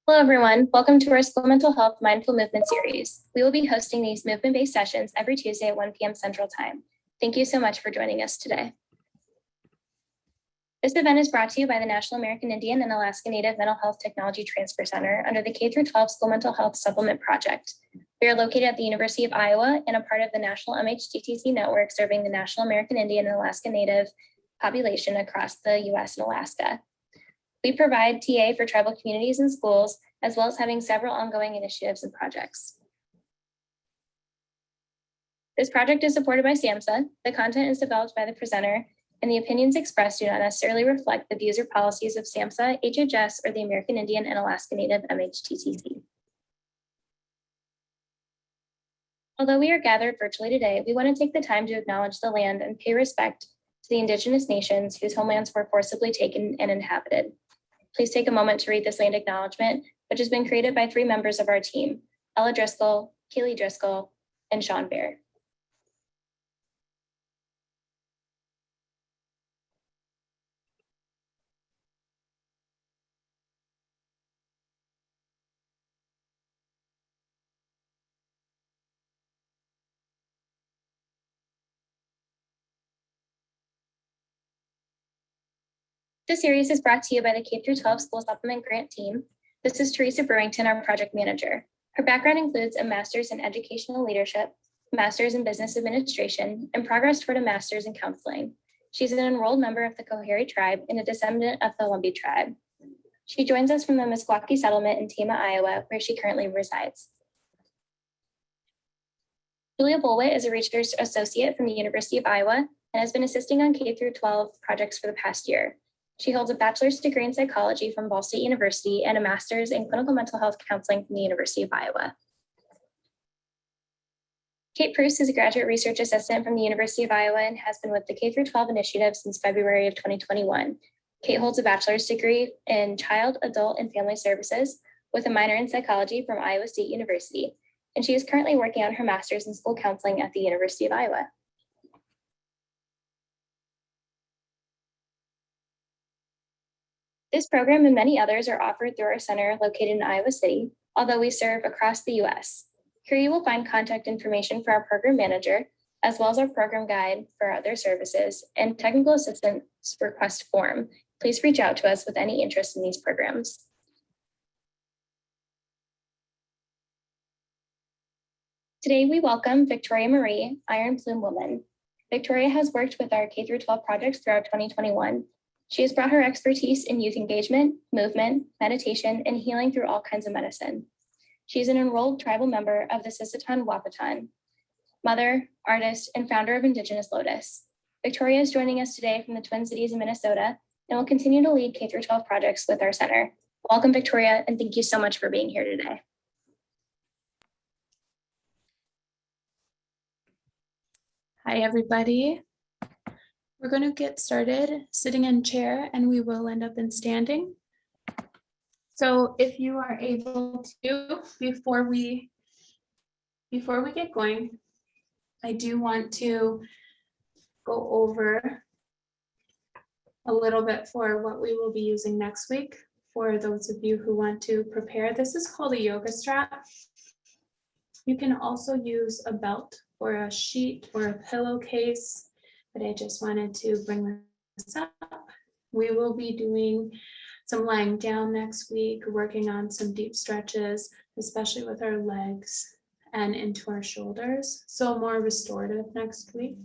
Hello, everyone. Welcome to our School Mental Health Mindful Movement series. We will be hosting these movement-based sessions every Tuesday at 1 p.m. Central Time. Thank you so much for joining us today. This event is brought to you by the National American Indian and Alaska Native Mental Health Technology Transfer Center under the K-12 School Mental Health Supplement Project. We are located at the University of Iowa and a part of the National MHTTC network serving the National American Indian and Alaska Native population across the U.S. and Alaska. We provide TA for tribal communities and schools, as well as having several ongoing initiatives and projects. This project is supported by SAMHSA. The content is developed by the presenter, and the opinions expressed do not necessarily reflect the views or policies of SAMHSA, HHS, or the American Indian and Alaska Native MHTTC. Although we are gathered virtually today, we want to take the time to acknowledge the land and pay respect to the Indigenous nations whose homelands were forcibly taken and inhabited. Please take a moment to read this land acknowledgement, which has been created by 3 members of our team, Ella Driscoll, Keely Driscoll, and Sean Baer. This series is brought to you by the K-12 School Supplement Grant Team. This is Teresa Brewington, our project manager. Her background includes a master's in educational leadership, master's in business administration, and progress toward a master's in counseling. She's an enrolled member of the Coharie tribe and a descendant of the Lumbee tribe. She joins us from the Meskwaki settlement in Tama, Iowa, where she currently resides. Julia Bolwit is a research associate from the University of Iowa and has been assisting on K-12 projects for the past year. She holds a bachelor's degree in psychology from Ball State University and a master's in clinical mental health counseling from the University of Iowa. Kate Pruce is a graduate research assistant from the University of Iowa and has been with the K-12 initiative since February of 2021. Kate holds a bachelor's degree in child, adult, and family services with a minor in psychology from Iowa State University, and she is currently working on her master's in school counseling at the University of Iowa. This program and many others are offered through our center located in Iowa City, although we serve across the U.S. Here you will find contact information for our program manager, as well as our program guide for other services and technical assistance request form. Please reach out to us with any interest in these programs. Today we welcome Victoria Marie, Iron Plume Woman. Victoria has worked with our K-12 projects throughout 2021. She has brought her expertise in youth engagement, movement, meditation, and healing through all kinds of medicine. She is an enrolled tribal member of the Sisseton Wahpeton, mother, artist, and founder of Indigenous Lotus. Victoria is joining us today from the Twin Cities in Minnesota and will continue to lead K-12 projects with our center. Welcome, Victoria, and thank you so much for being here today. Hi, everybody. We're going to get started sitting in chair and we will end up in standing. So if you are able to, before we get going, I do want to go over a little bit for what we will be using next week for those of you who want to prepare. This is called a yoga strap. You can also use a belt or a sheet or a pillowcase, but I just wanted to bring this up. We will be doing some lying down next week, working on some deep stretches, especially with our legs and into our shoulders. So more restorative next week.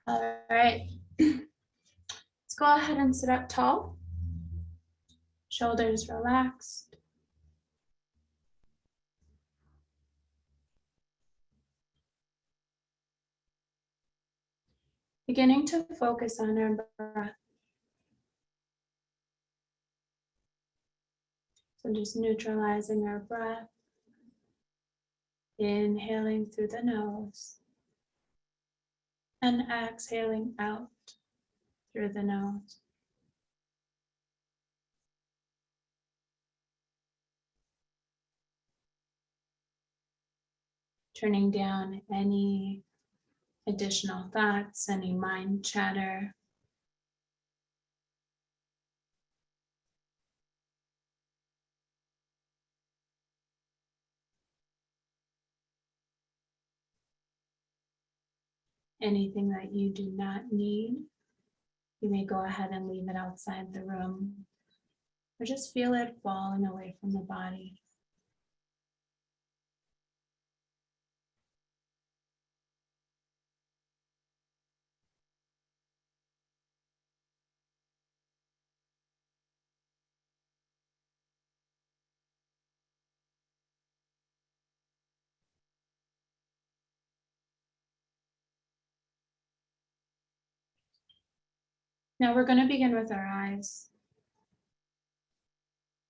All right, let's go ahead and sit up tall. Shoulders relaxed. Beginning to focus on our breath. So just neutralizing our breath. Inhaling through the nose. And exhaling out through the nose. Turning down any additional thoughts, any mind chatter. Anything that you do not need, you may go ahead and leave it outside the room, or just feel it falling away from the body. Now we're going to begin with our eyes.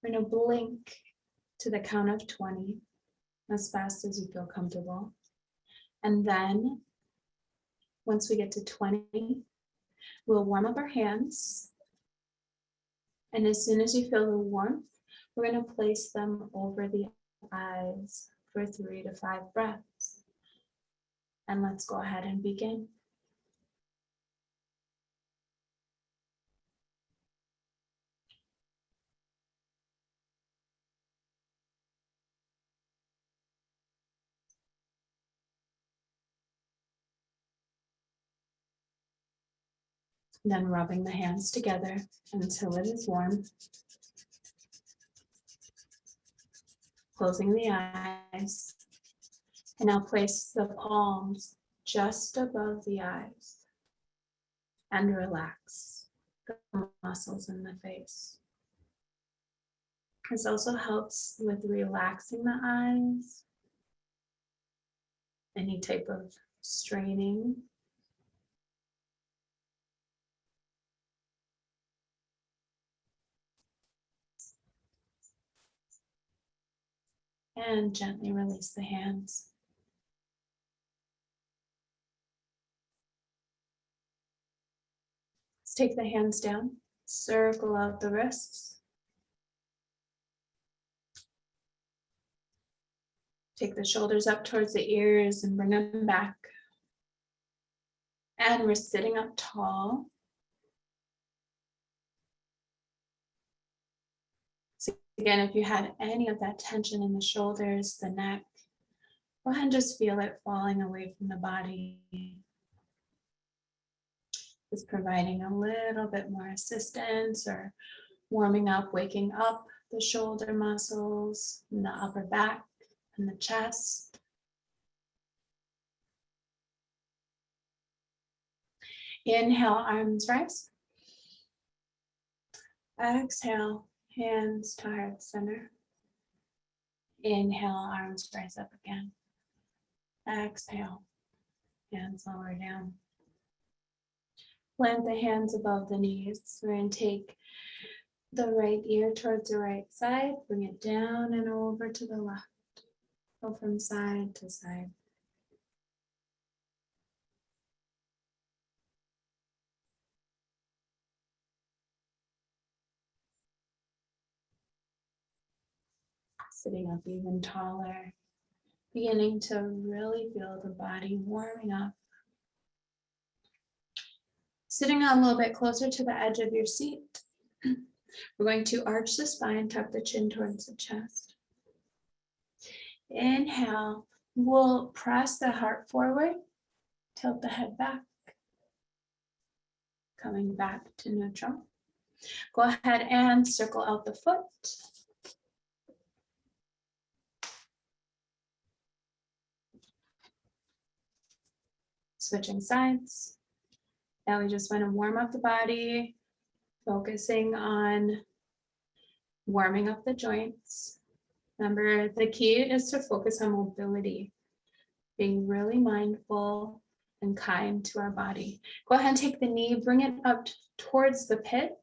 We're going to blink to the count of 20 as fast as you feel comfortable. And then once we get to 20, we'll warm up our hands. And as soon as you feel the warmth, we're going to place them over the eyes for 3 to 5 breaths. And let's go ahead and begin. Then rubbing the hands together until it is warm. Closing the eyes. And now place the palms just above the eyes and relax the muscles in the face. This also helps with relaxing the eyes, any type of straining. And gently release the hands. Let's take the hands down, circle out the wrists. Take the shoulders up towards the ears and bring them back. And we're sitting up tall. So again, if you had any of that tension in the shoulders, the neck, go ahead and just feel it falling away from the body. Just providing a little bit more assistance or warming up, waking up the shoulder muscles and the upper back and the chest. Inhale, arms rise. Exhale, hands to heart center. Inhale, arms rise up again. Exhale, hands lower down. Plant the hands above the knees. We're going to take the right ear towards the right side, bring it down and over to the left. Go from side to side. Sitting up even taller, beginning to really feel the body warming up. Sitting a little bit closer to the edge of your seat, we're going to arch the spine, tuck the chin towards the chest. Inhale, we'll press the heart forward, tilt the head back, coming back to neutral. Go ahead and circle out the foot. Switching sides. Now we just want to warm up the body, focusing on warming up the joints. Remember, the key is to focus on mobility, being really mindful and kind to our body. Go ahead and take the knee, bring it up towards the pit.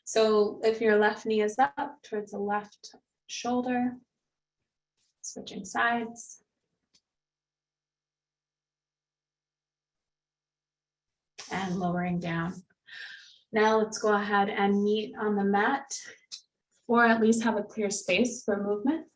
So if your left knee is up, towards the left shoulder. Switching sides. And lowering down. Now let's go ahead and meet on the mat, or at least have a clear space for movement.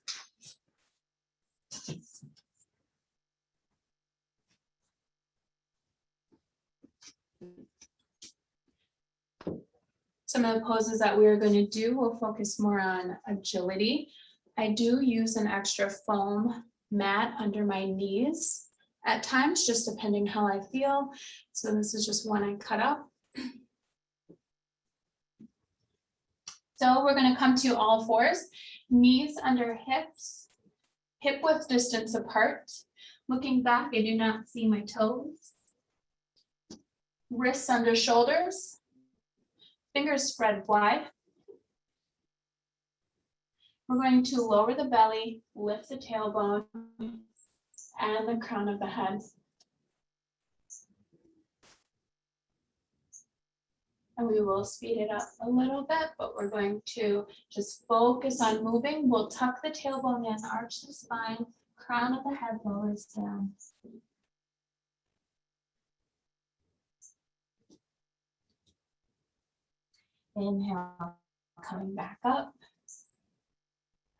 Some of the poses that we're going to do will focus more on agility. I do use an extra foam mat under my knees at times, just depending how I feel. So this is just one I cut up. So we're going to come to all fours, knees under hips, hip width distance apart. Looking back, I do not see my toes. Wrists under shoulders, fingers spread wide. We're going to lower the belly, lift the tailbone, and the crown of the head. And we will speed it up a little bit, but we're going to just focus on moving. We'll tuck the tailbone in, arch the spine, crown of the head lowers down. Inhale, coming back up.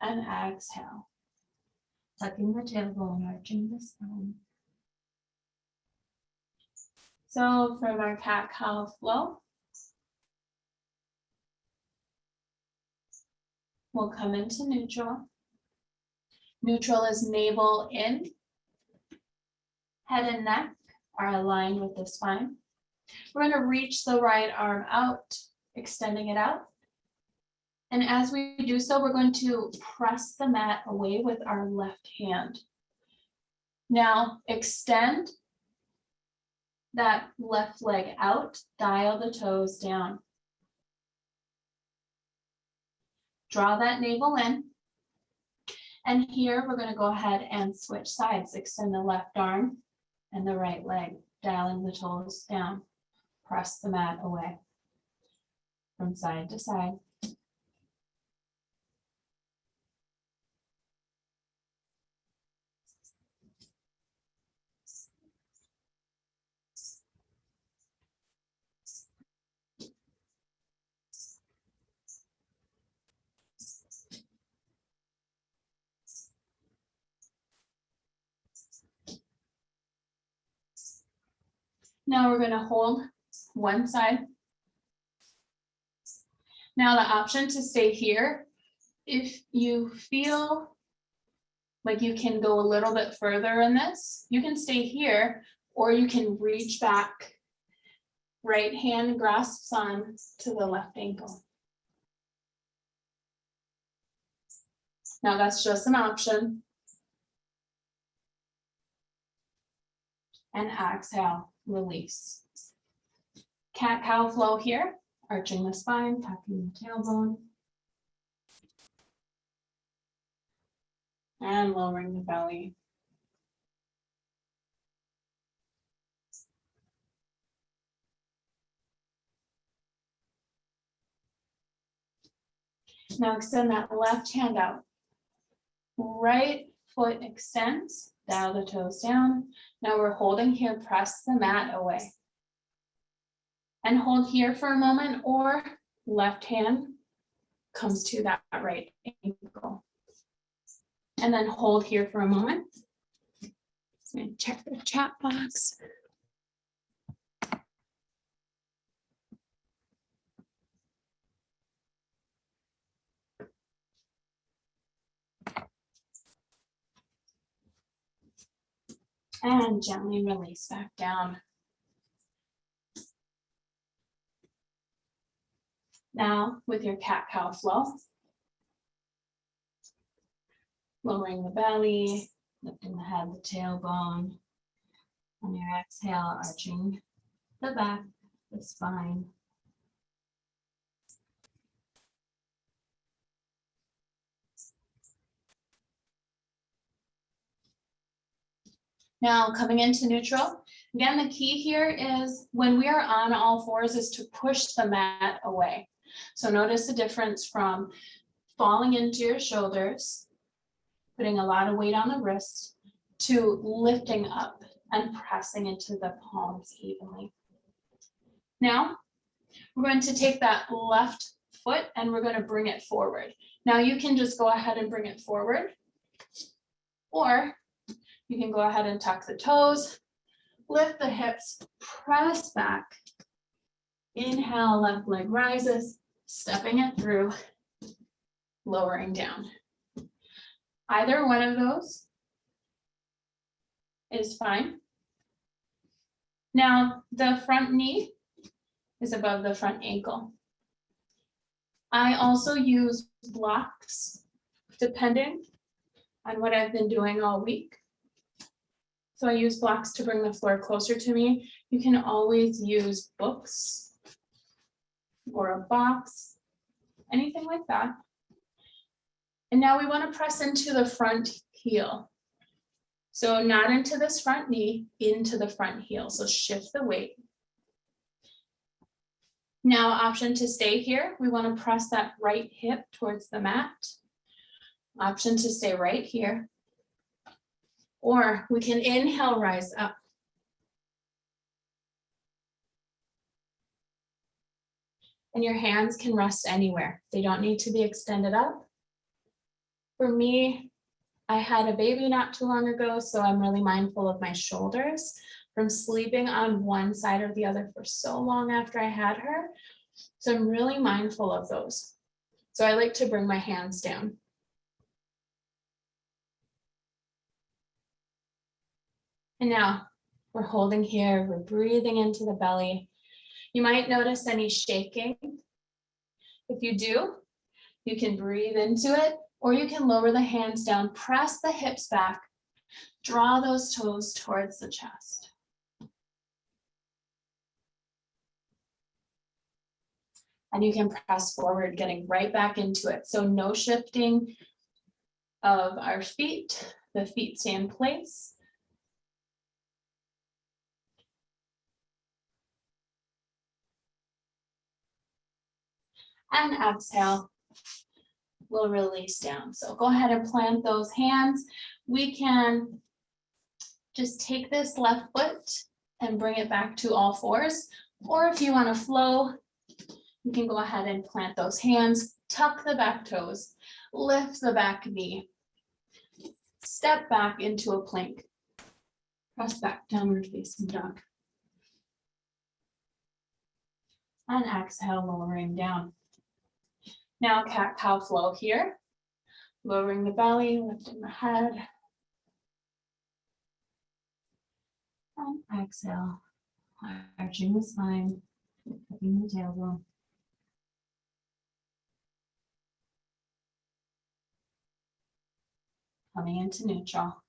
And exhale, tucking the tailbone, arching the spine. So from our cat-cow flow, we'll come into neutral. Neutral is navel in. Head and neck are aligned with the spine. We're going to reach the right arm out, extending it out. And as we do so, we're going to press the mat away with our left hand. Now extend that left leg out, dial the toes down. Draw that navel in. And here we're going to go ahead and switch sides. Extend the left arm and the right leg, dialing the toes down. Press the mat away from side to side. Now we're going to hold one side. Now the option to stay here, if you feel like you can go a little bit further in this, you can stay here, or you can reach back. Right hand grasps on to the left ankle. Now that's just an option. And exhale, release. Cat-cow flow here, arching the spine, tucking the tailbone. And lowering the belly. Now extend that left hand out. Right foot extends, dial the toes down. Now we're holding here, press the mat away. And hold here for a moment, or left hand comes to that right ankle. And then hold here for a moment. I'm going to check the chat box. And gently release back down. Now with your cat-cow flow, lowering the belly, lifting the head, the tailbone. On your exhale, arching the back, the spine. Now coming into neutral. Again, the key here is when we are on all fours is to push the mat away. So notice the difference from falling into your shoulders, putting a lot of weight on the wrist, to lifting up and pressing into the palms evenly. Now, we're going to take that left foot and we're going to bring it forward. Now you can just go ahead and bring it forward, or you can go ahead and tuck the toes, lift the hips, press back. Inhale, left leg rises, stepping it through, lowering down. Either one of those is fine. Now, the front knee is above the front ankle. I also use blocks depending on what I've been doing all week. So I use blocks to bring the floor closer to me. You can always use books or a box, anything like that. And now we want to press into the front heel. So not into this front knee, into the front heel. So shift the weight. Now, option to stay here. We want to press that right hip towards the mat. Option to stay right here. Or we can inhale, rise up. And your hands can rest anywhere. They don't need to be extended up. For me, I had a baby not too long ago, so I'm really mindful of my shoulders from sleeping on one side or the other for so long after I had her. So I'm really mindful of those. So I like to bring my hands down. And now we're holding here, we're breathing into the belly. You might notice any shaking. If you do, you can breathe into it, or you can lower the hands down, press the hips back, draw those toes towards the chest. And you can press forward, getting right back into it. So no shifting of our feet. The feet stay in place. And exhale, we'll release down. So go ahead and plant those hands. We can just take this left foot and bring it back to all fours. Or if you want to flow, you can go ahead and plant those hands, tuck the back toes, lift the back knee, step back into a plank, press back, downward facing dog. And exhale, lowering down. Now cat-cow flow here, lowering the belly, lifting the head. And exhale, arching the spine, tucking the tailbone. Coming into neutral.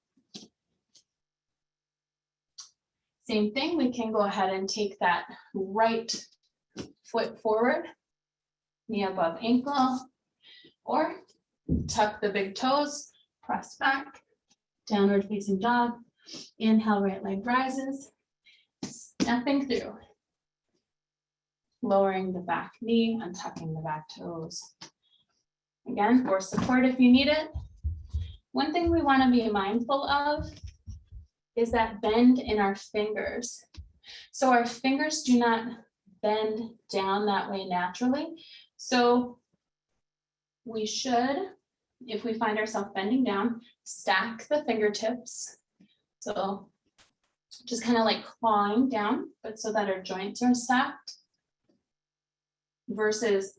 Same thing, we can go ahead and take that right foot forward, knee above ankle, or tuck the big toes, press back, downward facing dog. Inhale, right leg rises, stepping through. Lowering the back knee, untucking the back toes. Again, for support if you need it. One thing we want to be mindful of is that bend in our fingers. So our fingers do not bend down that way naturally. So we should, if we find ourselves bending down, stack the fingertips. So just kind of like clawing down, but so that our joints are stacked versus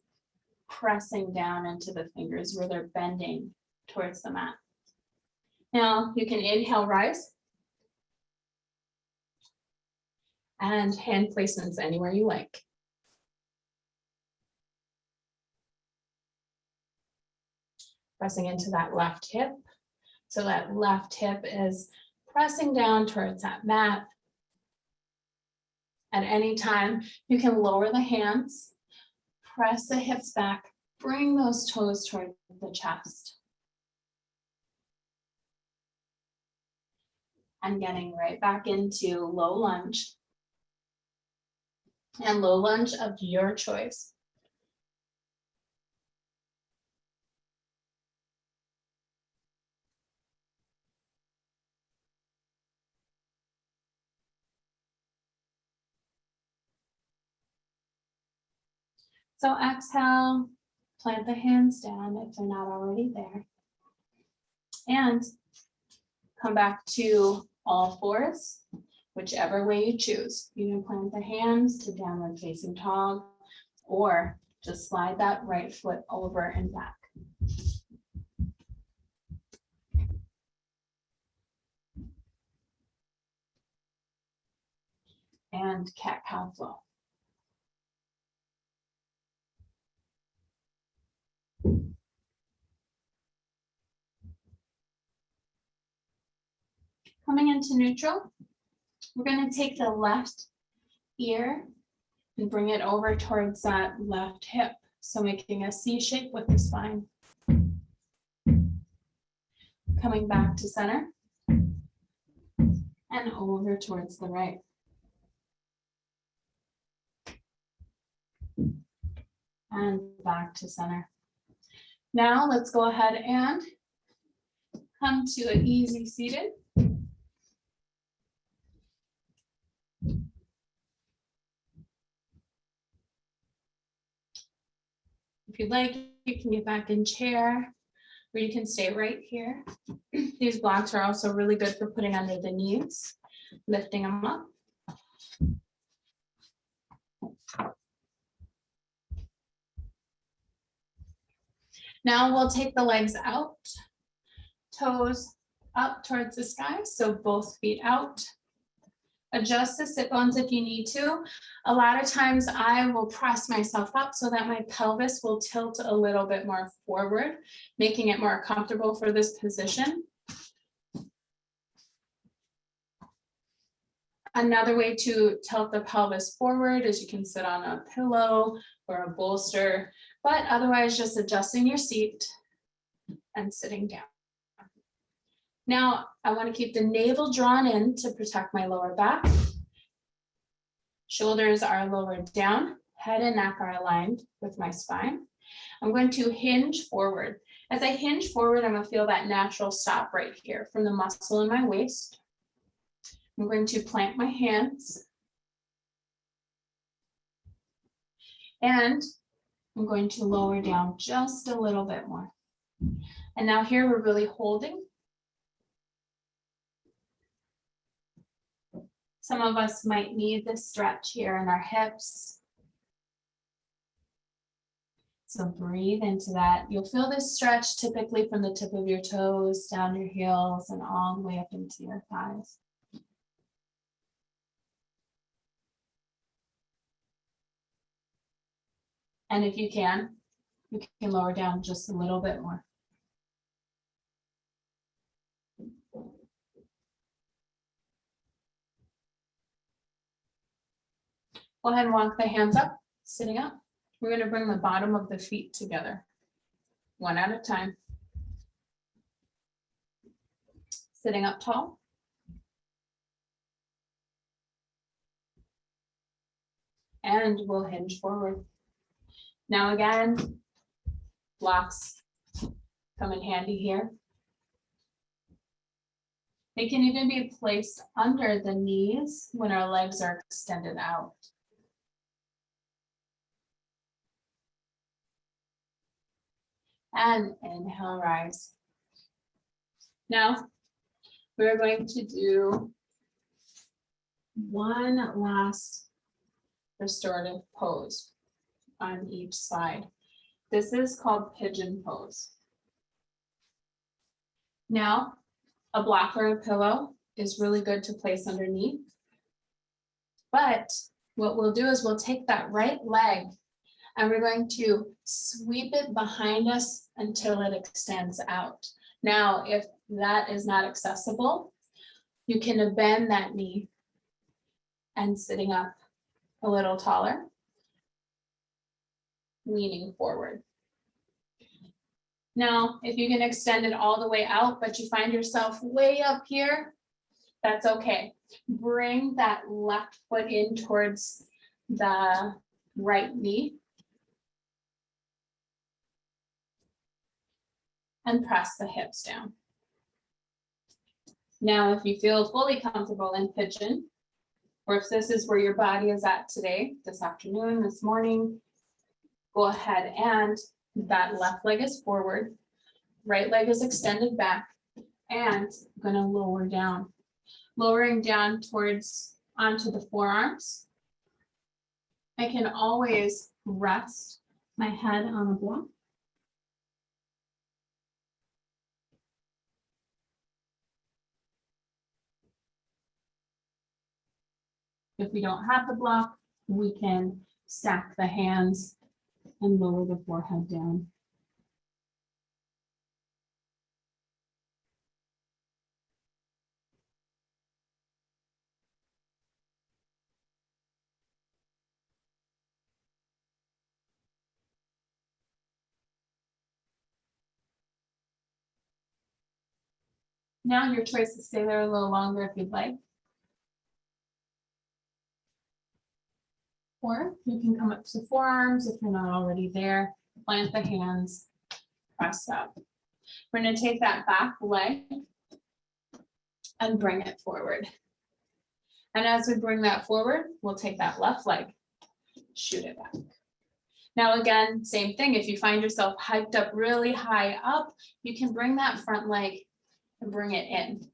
pressing down into the fingers where they're bending towards the mat. Now you can inhale, rise. And hand placements anywhere you like. Pressing into that left hip. So that left hip is pressing down towards that mat. At any time, you can lower the hands, press the hips back, bring those toes toward the chest. And getting right back into low lunge. And low lunge of your choice. So exhale, plant the hands down if they're not already there. And come back to all fours, whichever way you choose. You can plant the hands to downward facing dog, or just slide that right foot over and back. and cat-cow flow. Coming into neutral, we're going to take the left ear and bring it over towards that left hip. So making a C shape with the spine. Coming back to center and over towards the right. And back to center. Now let's go ahead and come to an easy seated. If you'd like, you can get back in chair, or you can stay right here. These blocks are also really good for putting under the knees, lifting them up. Now we'll take the legs out, toes up towards the sky, so both feet out. Adjust the sit bones if you need to. A lot of times I will press myself up so that my pelvis will tilt a little bit more forward, making it more comfortable for this position. Another way to tilt the pelvis forward is you can sit on a pillow or a bolster, but otherwise just adjusting your seat and sitting down. Now, I want to keep the navel drawn in to protect my lower back. Shoulders are lowered down, head and neck are aligned with my spine. I'm going to hinge forward. As I hinge forward, I'm going to feel that natural stop right here from the muscle in my waist. I'm going to plant my hands. And I'm going to lower down just a little bit more. And now here we're really holding. Some of us might need this stretch here in our hips. So breathe into that. You'll feel this stretch typically from the tip of your toes, down your heels, and all the way up into your thighs. And if you can lower down just a little bit more. Go ahead and walk the hands up, sitting up. We're going to bring the bottom of the feet together, one at a time. Sitting up tall. And we'll hinge forward. Now again, blocks come in handy here. They can even be placed under the knees when our legs are extended out. And inhale, rise. Now, we're going to do one last restorative pose on each side. This is called pigeon pose. Now, a block or a pillow is really good to place underneath. But what we'll do is we'll take that right leg and we're going to sweep it behind us until it extends out. Now, if that is not accessible, you can bend that knee and sitting up a little taller, leaning forward. Now, if you can extend it all the way out, but you find yourself way up here, that's okay. Bring that left foot in towards the right knee. And press the hips down. Now, if you feel fully comfortable in pigeon, or if this is where your body is at today, this afternoon, this morning, go ahead and that left leg is forward, right leg is extended back, and I'm going to lower down. Lowering down towards onto the forearms. I can always rest my head on a block. If we don't have the block, we can stack the hands and lower the forehead down. Now your choice to stay there a little longer if you'd like. Or you can come up to forearms if you're not already there, plant the hands, press up. We're going to take that back leg and bring it forward. And as we bring that forward, we'll take that left leg, shoot it back. Now again, same thing, if you find yourself hiked up really high up, you can bring that front leg and bring it in.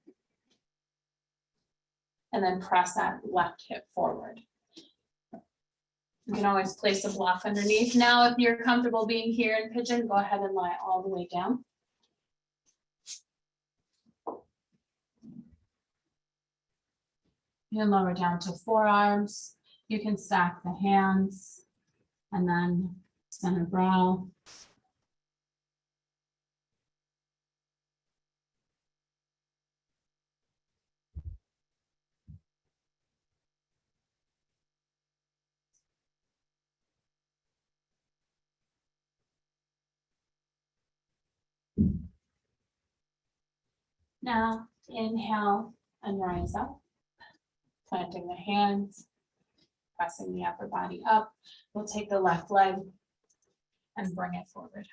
And then press that left hip forward. You can always place a block underneath. Now, if you're comfortable being here in pigeon, go ahead and lie all the way down. You can lower down to forearms. You can stack the hands and then center brow. Now, inhale and rise up, planting the hands, pressing the upper body up. We'll take the left leg and bring it forward.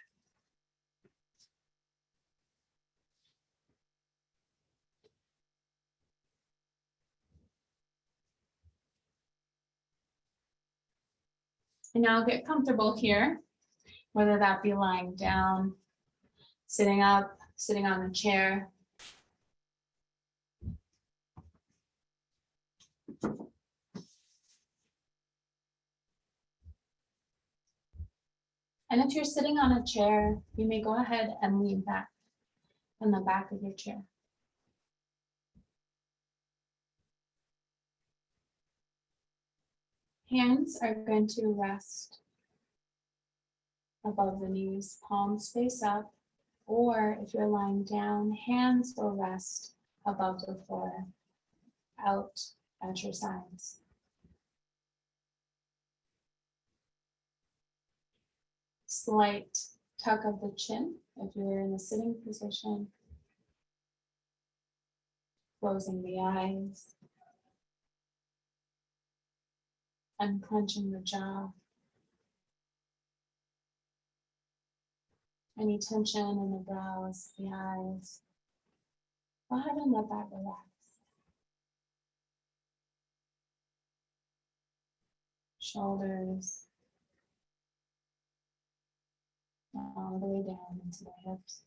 And now get comfortable here, whether that be lying down, sitting up, sitting on the chair. And if you're sitting on a chair, you may go ahead and lean back on the back of your chair. Hands are going to rest above the knees, palms face up, or if you're lying down, hands will rest above the floor, out at your sides. Slight tuck of the chin if you're in a sitting position. Closing the eyes. Unclenching the jaw. Any tension in the brows, the eyes. Go ahead and let that relax. Shoulders. All the way down into the hips.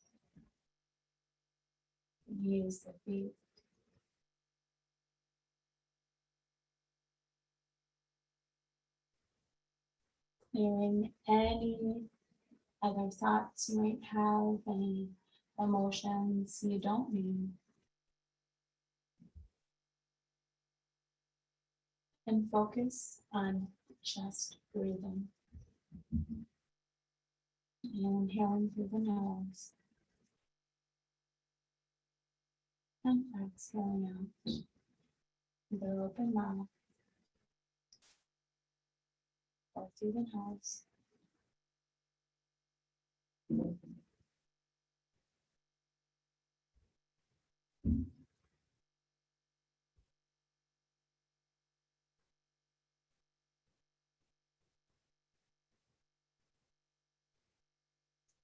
Knees, the feet. Clearing any other thoughts you might have, any emotions you don't need. And focus on just breathing. Inhaling through the nose. And exhaling out with the open mouth. Or through the nose.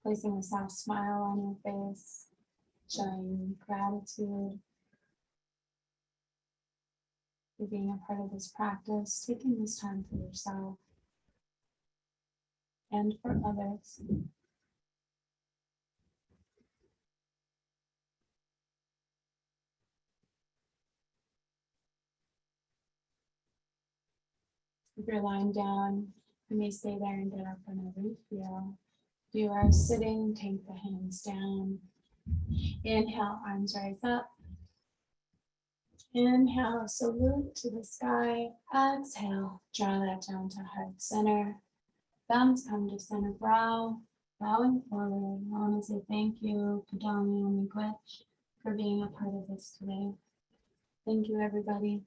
Placing a soft smile on your face, showing gratitude for being a part of this practice, taking this time for yourself and for others. If you're lying down, you may stay there and get up whenever you feel. If you are sitting, take the hands down. Inhale, arms rise up. Inhale, salute to the sky. Exhale, draw that down to heart center. Thumbs come to center brow. Bowing forward. I want to say thank you, Padami and Miigwech, for being a part of this today. Thank you, everybody.